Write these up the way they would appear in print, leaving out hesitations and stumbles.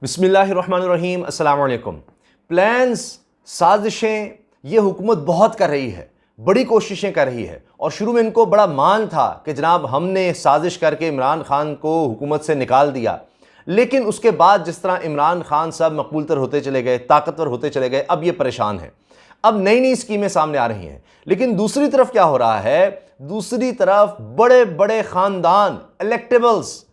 बिस्मिल्लाहिर्रहमानिर्रहीम, अस्सलाम वालेकुम। प्लान्स, साजिशें ये हुकूमत बहुत कर रही है, बड़ी कोशिशें कर रही है और शुरू में इनको बड़ा मान था कि जनाब हमने साजिश करके इमरान खान को हुकूमत से निकाल दिया। लेकिन उसके बाद जिस तरह इमरान खान साहब मकबूलतर होते चले गए, ताकतवर होते चले गए, अब ये परेशान हैं। अब नई नई स्कीमें सामने आ रही हैं। लेकिन दूसरी तरफ क्या हो रहा है, दूसरी तरफ बड़े बड़े खानदान, इलेक्टेबल्स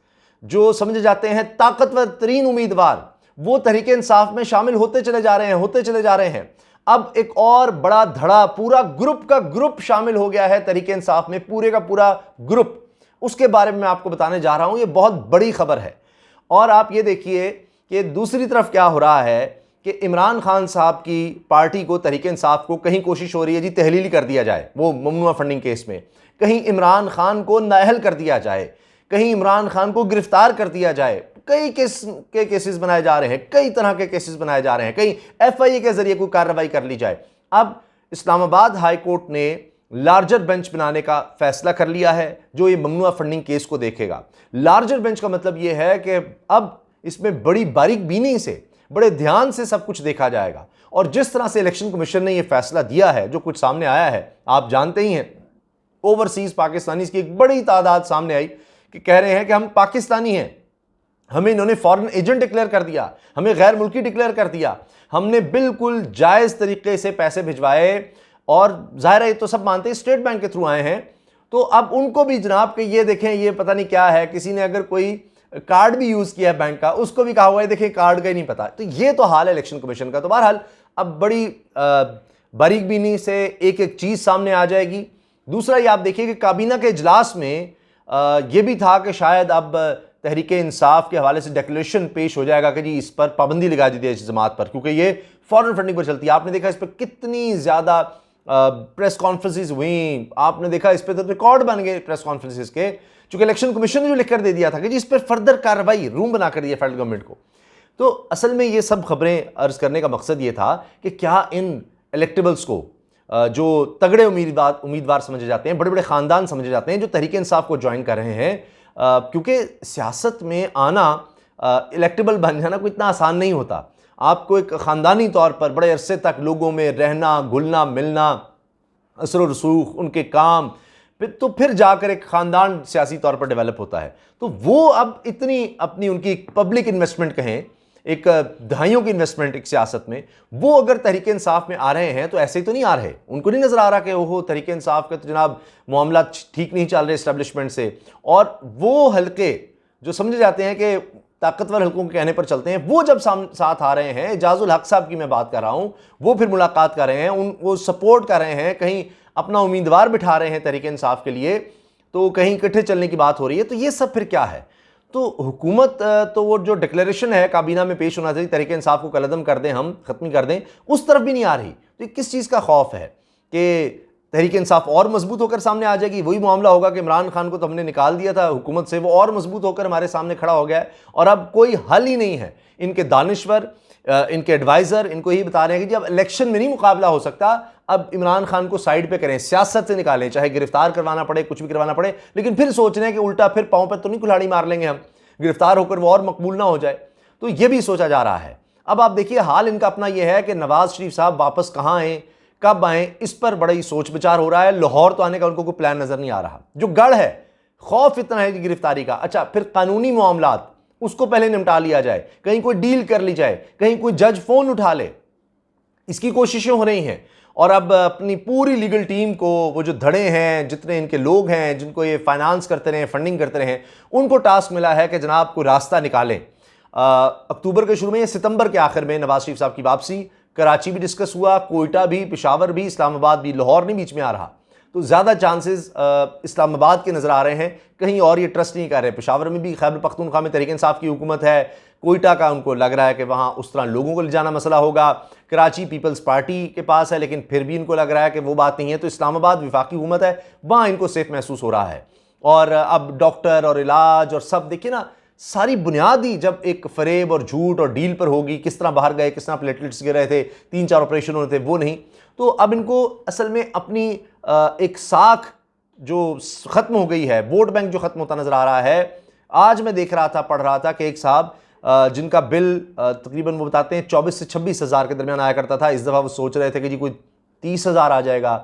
जो समझे जाते हैं ताकतवर तरीन उम्मीदवार, वो तहरीक इंसाफ में शामिल होते चले जा रहे हैं। अब एक और बड़ा धड़ा, पूरा ग्रुप का ग्रुप शामिल हो गया है तहरीक इंसाफ में, पूरे का पूरा ग्रुप। उसके बारे में मैं आपको बताने जा रहा हूं, ये बहुत बड़ी खबर है। और आप ये देखिए कि दूसरी तरफ क्या हो रहा है कि इमरान खान साहब की पार्टी को, तहरीक इंसाफ को, कहीं कोशिश हो रही है जी तहलील कर दिया जाए वो ममनुआ फंडिंग केस में, कहीं इमरान खान को नाअहल कर दिया जाए, कहीं इमरान खान को गिरफ्तार कर दिया जाए। कई केसेस बनाए जा रहे हैं, कई तरह के केसेस बनाए जा रहे हैं, कहीं एफआईए के जरिए कोई कार्रवाई कर ली जाए। अब इस्लामाबाद हाई कोर्ट ने लार्जर बेंच बनाने का फैसला कर लिया है जो ये ममनुआ फंडिंग केस को देखेगा। लार्जर बेंच का मतलब ये है कि अब इसमें बड़ी बारीक बीनी से, बड़े ध्यान से सब कुछ देखा जाएगा। और जिस तरह से इलेक्शन कमीशन ने यह फैसला दिया है, जो कुछ सामने आया है, आप जानते ही हैं, ओवरसीज पाकिस्तानी की एक बड़ी तादाद सामने आई कि कह रहे हैं कि हम पाकिस्तानी हैं, हमें इन्होंने फॉरेन एजेंट डिक्लेयर कर दिया, हमें गैर मुल्की डिक्लेयर कर दिया, हमने बिल्कुल जायज़ तरीके से पैसे भिजवाए। और जाहिर है ये तो सब मानते हैं स्टेट बैंक के थ्रू आए हैं। तो अब उनको भी जनाब के ये देखें, ये पता नहीं क्या है, किसी ने अगर कोई कार्ड भी यूज़ किया है बैंक का, उसको भी कहा हुआ है देखें कार्ड का ही नहीं पता। तो ये तो हाल है इलेक्शन कमीशन का। तो बहरहाल अब बड़ी बारीक बीनी से एक एक चीज़ सामने आ जाएगी। दूसरा ये आप देखिए कि काबीना के इजलास में ये भी था कि शायद अब तहरीक इंसाफ के हवाले से डिक्लेरेशन पेश हो जाएगा कि जी इस पर पाबंदी लगा दी जाए इस जमात पर, क्योंकि ये फॉरेन फंडिंग पर चलती है। आपने देखा इस पर कितनी ज़्यादा प्रेस कॉन्फ्रेंसेस हुई, आपने देखा इस पर तो रिकॉर्ड बन गए प्रेस कॉन्फ्रेंसेस के, चूंकि इलेक्शन कमीशन ने जो लिख कर दे दिया था कि जी इस पर फर्दर कार्रवाई, रूम बना कर दिया फेडरल गवर्नमेंट को। तो असल में ये सब खबरें अर्ज करने का मकसद ये था कि क्या इन इलेक्टेबल्स को, जो तगड़े उम्मीदवार समझे जाते हैं, बड़े बड़े ख़ानदान समझे जाते हैं, जो तहरीक इंसाफ को ज्वाइन कर रहे हैं, क्योंकि सियासत में आना, इलेक्टेबल बन जाना कोई इतना आसान नहीं होता। आपको एक ख़ानदानी तौर पर बड़े अरसे तक लोगों में रहना, घुलना मिलना, असर व रसूख, उनके काम, फिर जाकर एक ख़ानदान सियासी तौर पर डेवलप होता है। तो वो अब इतनी अपनी उनकी पब्लिक इन्वेस्टमेंट कहें, एक दहाइयों की इन्वेस्टमेंट एक सियासत में, वो अगर तहरीक इंसाफ में आ रहे हैं तो ऐसे ही तो नहीं आ रहे। उनको नहीं नजर आ रहा कि ओहो तहरीक इंसाफ के तो जनाब मामला ठीक नहीं चल रहे इस्टेब्लिशमेंट से। और वो हल्के जो समझे जाते हैं कि ताकतवर हल्कों के कहने पर चलते हैं, वो जब साथ आ रहे हैं, एजाजुल हक साहब की मैं बात कर रहा हूं, वो फिर मुलाकात कर रहे हैं, वो सपोर्ट कर रहे हैं, कहीं अपना उम्मीदवार बिठा रहे हैं तहरीक इंसाफ के लिए, तो कहीं इकट्ठे चलने की बात हो रही है। तो ये सब फिर क्या है? तो हुकूमत तो वो जो डिक्लेरेशन है काबीना में पेश होना चाहिए, तहरीक इंसाफ को कलअदम कर दें, हम खत्म कर दें, उस तरफ भी नहीं आ रही। तो किस चीज़ का खौफ है कि तहरीक इंसाफ और मजबूत होकर सामने आ जाएगी? वही मामला होगा कि इमरान खान को तो हमने निकाल दिया था हुकूमत से, वो और मजबूत होकर हमारे सामने खड़ा हो गया है और अब कोई हल ही नहीं है। इनके दानिश्वर, इनके एडवाइज़र इनको यही बता रहे हैं कि जब इलेक्शन में नहीं मुकाबला हो सकता, अब इमरान खान को साइड पे करें, सियासत से निकालें, चाहे गिरफ्तार करवाना पड़े, कुछ भी करवाना पड़े, लेकिन फिर सोच रहे हैं कि उल्टा फिर पाँव पर तो नहीं कुल्हाड़ी मार लेंगे हम, गिरफ्तार होकर वो और मकबूल ना हो जाए। तो ये भी सोचा जा रहा है। अब आप देखिए हाल इनका अपना ये है कि नवाज शरीफ साहब वापस कहाँ आए, कब आए, इस पर बड़ा ही सोच विचार हो रहा है। लाहौर तो आने का उनको कोई प्लान नजर नहीं आ रहा। जो गढ़ है, खौफ इतना है कि गिरफ्तारी का, अच्छा फिर कानूनी मामलात उसको पहले निपटा लिया जाए, कहीं कोई डील कर ली जाए, कहीं कोई जज फोन उठा ले, इसकी कोशिशें हो रही हैं। और अब अपनी पूरी लीगल टीम को, वो जो धड़े हैं, जितने इनके लोग हैं जिनको ये फाइनेंस करते रहे, फंडिंग करते रहे, उनको टास्क मिला है कि जनाब को रास्ता निकालें। अक्टूबर के शुरू में या सितंबर के आखिर में नवाज शरीफ साहब की वापसी, कराची भी डिस्कस हुआ, कोयटा भी, पेशावर भी, इस्लामाबाद भी, लाहौर नहीं बीच में आ रहा। तो ज़्यादा चांसेस इस्लामाबाद के नज़र आ रहे हैं, कहीं और ये ट्रस्ट नहीं कर रहे। पेशावर में भी खैबर पख्तूनख्वा में तहरीक इंसाफ की हुकूमत है, कोयटा का उनको लग रहा है कि वहाँ उस तरह लोगों को ले जाना मसला होगा, कराची पीपल्स पार्टी के पास है, लेकिन फिर भी इनको लग रहा है कि वो बात नहीं है। तो इस्लामाबाद विफाकी हुकूमत है, वहाँ इनको सेफ महसूस हो रहा है। और अब डॉक्टर और इलाज और सब देखिए ना, सारी बुनियादी जब एक फरेब और झूठ और डील पर होगी, किस तरह बाहर गए, किस तरह प्लेटलेट्स गिर रहे थे, 3-4 ऑपरेशन होने थे, वो नहीं। तो अब इनको असल में अपनी एक साख जो ख़त्म हो गई है, वोट बैंक जो ख़त्म होता नज़र आ रहा है। आज मैं देख रहा था, पढ़ रहा था कि एक साहब जिनका बिल तकरीबन वो बताते हैं 24 से 26 हज़ार के दरमियान आया करता था, इस दफ़ा वो सोच रहे थे कि जी कोई 30 हज़ार आ जाएगा,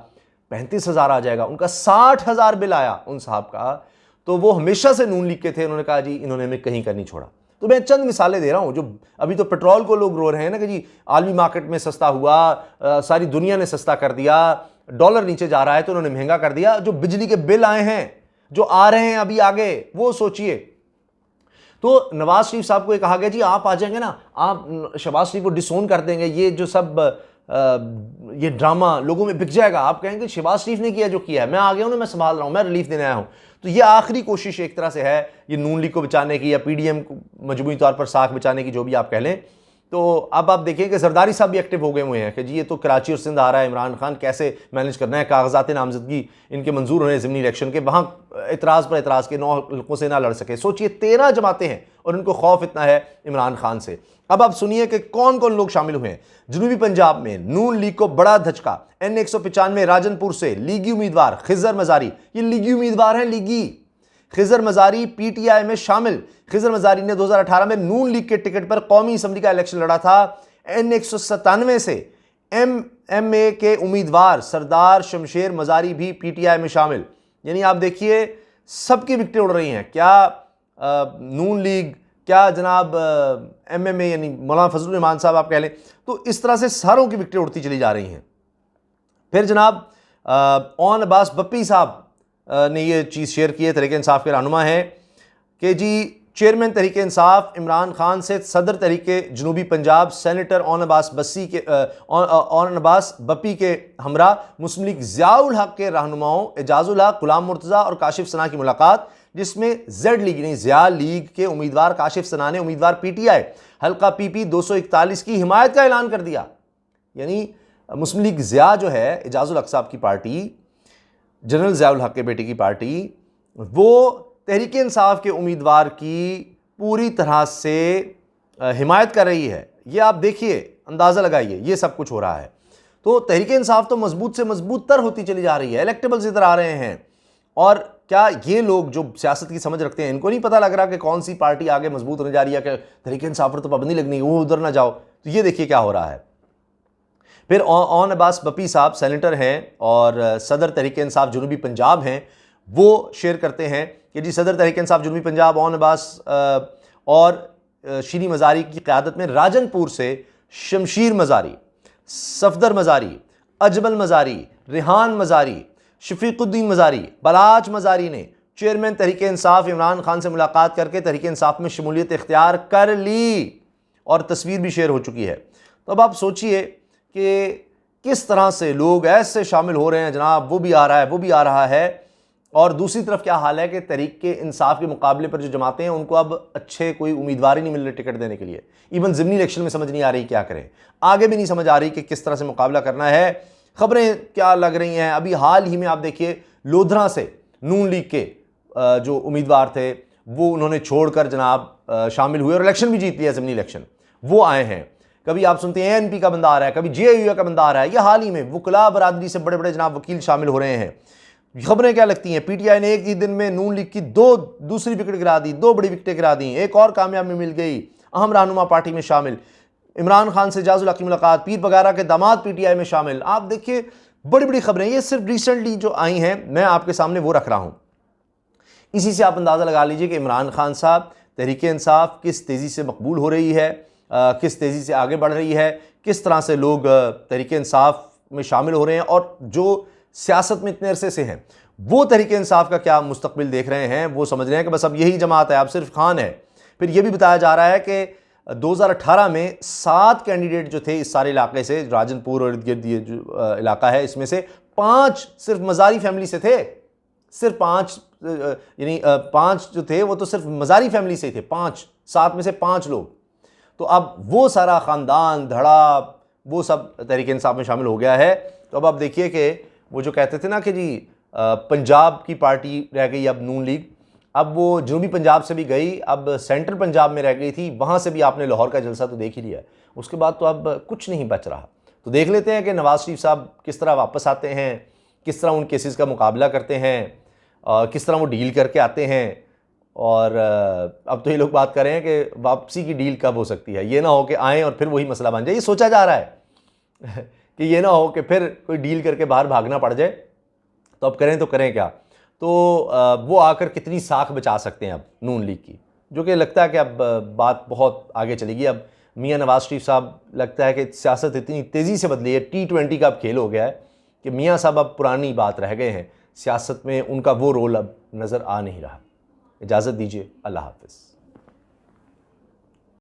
35 हज़ार आ जाएगा। उनका 60 हज़ार बिल आया उन साहब का। तो वो हमेशा से नून लीग के थे, उन्होंने कहा जी इन्होंने हमें कहीं कर नहीं छोड़ा। तो मैं चंद मिसालें दे रहा हूं। जो अभी तो पेट्रोल को लोग रो रहे हैं ना कि जी आलमी मार्केट में सस्ता हुआ, सारी दुनिया ने सस्ता कर दिया, डॉलर नीचे जा रहा है तो उन्होंने महंगा कर दिया। जो बिजली के बिल आए हैं, जो आ रहे हैं अभी आगे, वो सोचिए। तो नवाज शरीफ साहब को ये कहा गया जी आप आ जाएंगे ना, आप शहबाज शरीफ को डिसोन कर देंगे, ये जो सब ये ड्रामा लोगों में बिक जाएगा, आप कहेंगे शहबाज शरीफ ने किया जो किया है, मैं आ गया हूं ना, मैं संभाल रहा हूं, मैं रिलीफ देने आया हूं। तो ये आखिरी कोशिश एक तरह से है ये नून लीग को बचाने की या पीडीएम को मजबूरी तौर पर साख बचाने की, जो भी आप कह लें। तो अब आप देखिए कि जरदारी साहब भी एक्टिव हो गए हुए हैं कि जी ये तो कराची और सिंध आ रहा है, इमरान खान कैसे मैनेज करना है, कागजात नामजदगी इनके मंजूर होने ज़मीनी इलेक्शन के, वहाँ एतराज़ पर एतराज़ के 9 हल्कों से ना लड़ सके। सोचिए 13 जमातें हैं और उनको खौफ इतना है इमरान खान से। अब आप सुनिए कि कौन कौन लोग शामिल हुए हैं। जनूबी पंजाब में नून लीग को बड़ा धचका, N195 राजनपुर से लीगी उम्मीदवार खिजर मजारी, ये लीगी उम्मीदवार हैं, लीगी खिजर मजारी पीटीआई में शामिल। खिजर मजारी ने 2018 में नून लीग के टिकट पर कौमी असम्बली का इलेक्शन लड़ा था। N197 से MMA के उम्मीदवार सरदार शमशेर मजारी भी पीटीआई में शामिल। यानी आप देखिए सबकी विकेटें उड़ रही हैं। क्या नून लीग, क्या जनाब MMA यानी मौलाना फजलुर रहमान साहब आप कह लें, तो इस तरह से सारों की विकेटें उड़ती चली जा रही हैं। फिर जनाब ओन अब्बास बप्पी साहब ने ये चीज़ शेयर की है, तहरीक इंसाफ के रहनुमा हैं कि जी चेयरमैन तहरीक इंसाफ इमरान खान से सदर तहरीक जनूबी पंजाब सेनेटर ओन अब्बास बप्पी के हमरा मुस्लिम लीग ज़ियाउल हक के रहनुमाओं एजाजुल हक, गुलाम मुर्तज़ा और काशिफ सना की मुलाकात, जिसमें जेड लीग नहीं ज़िया लीग के उम्मीदवार काशिफ सना ने उम्मीदवार पीटीआई हल्का PP 241 की हिमायत का ऐलान कर दिया। यानी मुस्लिम लीग ज़िया जो है एजाजुल हक साहब की पार्टी, जनरल ज़ियाउल हक के बेटे की पार्टी, वो तहरीक इंसाफ के उम्मीदवार की पूरी तरह से हिमायत कर रही है। ये आप देखिए, अंदाज़ा लगाइए, ये सब कुछ हो रहा है। तो तहरीक इंसाफ तो मजबूत से मजबूत तर होती चली जा रही है, इलेक्टेबल्स इधर आ रहे हैं। और क्या ये लोग जो सियासत की समझ रखते हैं, इनको नहीं पता लग रहा कि कौन सी पार्टी आगे मजबूत होने जा रही है, कि तहरीक इंसाफ पर तो पाबंदी लगनी, वो उधर ना जाओ। तो ये देखिए क्या हो रहा है। फिर ओन अब्बास बप्पी साहब सेनेटर हैं और सदर तहरीक इंसाफ जनूबी पंजाब हैं। वो शेयर करते हैं कि जी सदर तहरीक इंसाफ जनूबी पंजाब ओन अब्बास और शीरी मजारी की क़यादत में राजनपुर से शमशीर मजारी, सफदर मजारी, अजमल मजारी, रेहान मजारी, शफीकुद्दीन मजारी, बलाच मजारी ने चेयरमैन तहरीक इंसाफ इमरान खान से मुलाकात करके तहरीक इंसाफ में शमूलियत इख्तियार कर ली और तस्वीर भी शेयर हो चुकी है। तो अब आप सोचिए कि किस तरह से लोग ऐसे शामिल हो रहे हैं जनाब, वो भी आ रहा है, वो भी आ रहा है। और दूसरी तरफ क्या हाल है कि तहरीक के इंसाफ के मुकाबले पर जो जमातें हैं उनको अब अच्छे कोई उम्मीदवार ही नहीं मिल रहे टिकट देने के लिए। इवन ज़िमनी इलेक्शन में समझ नहीं आ रही क्या करें, आगे भी नहीं समझ आ रही कि किस तरह से मुकाबला करना है। खबरें क्या लग रही हैं, अभी हाल ही में आप देखिए लोधरा से नून लीग के जो उम्मीदवार थे वो उन्होंने छोड़कर जनाब शामिल हुए और इलेक्शन भी जीत लिया, ज़िमनी इलेक्शन वो आए हैं। कभी आप सुनते हैं ANP का बंदा आ रहा है, कभी JUA का बंदा आ रहा है। ये हाल ही में वकला बरादरी से बड़े बड़े जनाब वकील शामिल हो रहे हैं। खबरें क्या लगती हैं, PTI ने एक ही दिन में नून लीग की दूसरी विकेट गिरा दी, 2 बड़ी विकेटें गिरा दी, एक और कामयाबी मिल गई, अहम रहनुमा पार्टी में शामिल। इमरान खान से एजाजुल हक की मुलाकात, पीर बगारा के दामाद PTI में शामिल। आप देखिए बड़ी बड़ी खबरें, ये सिर्फ रिसेंटली जो आई हैं मैं आपके सामने वो रख रहा हूँ। इसी से आप अंदाज़ा लगा लीजिए कि इमरान खान साहब तहरीक इंसाफ किस तेज़ी से मकबूल हो रही है, किस तेज़ी से आगे बढ़ रही है, किस तरह से लोग तहरीक इंसाफ में शामिल हो रहे हैं और जो सियासत में इतने अरसे से हैं वो तहरीक इंसाफ का क्या मुस्तकबिल देख रहे हैं। वो समझ रहे हैं कि बस अब यही जमात है, अब सिर्फ खान है। फिर यह भी बताया जा रहा है कि 2018 में 7 कैंडिडेट जो थे इस सारे इलाके से, राजनपुर और इर्द गिर्द ये जो इलाका है, इसमें से 5 सिर्फ मजारी फैमिली से थे। सिर्फ 5 यानी 5 जो थे वो तो सिर्फ मजारी फैमिली से थे, 7 में से 5 लोग। तो अब वो सारा ख़ानदान धड़ा वो सब तहरीक इंसाफ में शामिल हो गया है। तो अब आप देखिए कि वो जो कहते थे ना कि जी पंजाब की पार्टी रह गई अब नून लीग, अब वो जनूबी पंजाब से भी गई, अब सेंट्रल पंजाब में रह गई थी, वहाँ से भी आपने लाहौर का जलसा तो देख ही लिया। उसके बाद तो अब कुछ नहीं बच रहा। तो देख लेते हैं कि नवाज़ शरीफ साहब किस तरह वापस आते हैं, किस तरह उन केसेस का मुकाबला करते हैं, किस तरह वो डील करके आते हैं और अब तो ये लोग बात कर रहे हैं कि वापसी की डील कब हो सकती है, ये ना हो कि आएँ और फिर वही मसला बन जाए। ये सोचा जा रहा है कि ये ना हो कि फिर कोई डील करके बाहर भागना पड़ जाए, तो अब करें तो करें क्या। तो वो आकर कितनी साख बचा सकते हैं अब नून लीग की, जो कि लगता है कि अब बात बहुत आगे चलेगी। अब मियां नवाज शरीफ साहब, लगता है कि सियासत इतनी तेज़ी से बदली है, T20 का अब खेल हो गया है कि मियां साहब अब पुरानी बात रह गए हैं सियासत में, उनका वो रोल अब नज़र आ नहीं रहा। इजाज़त दीजिए, अल्लाह हाफ़िज़।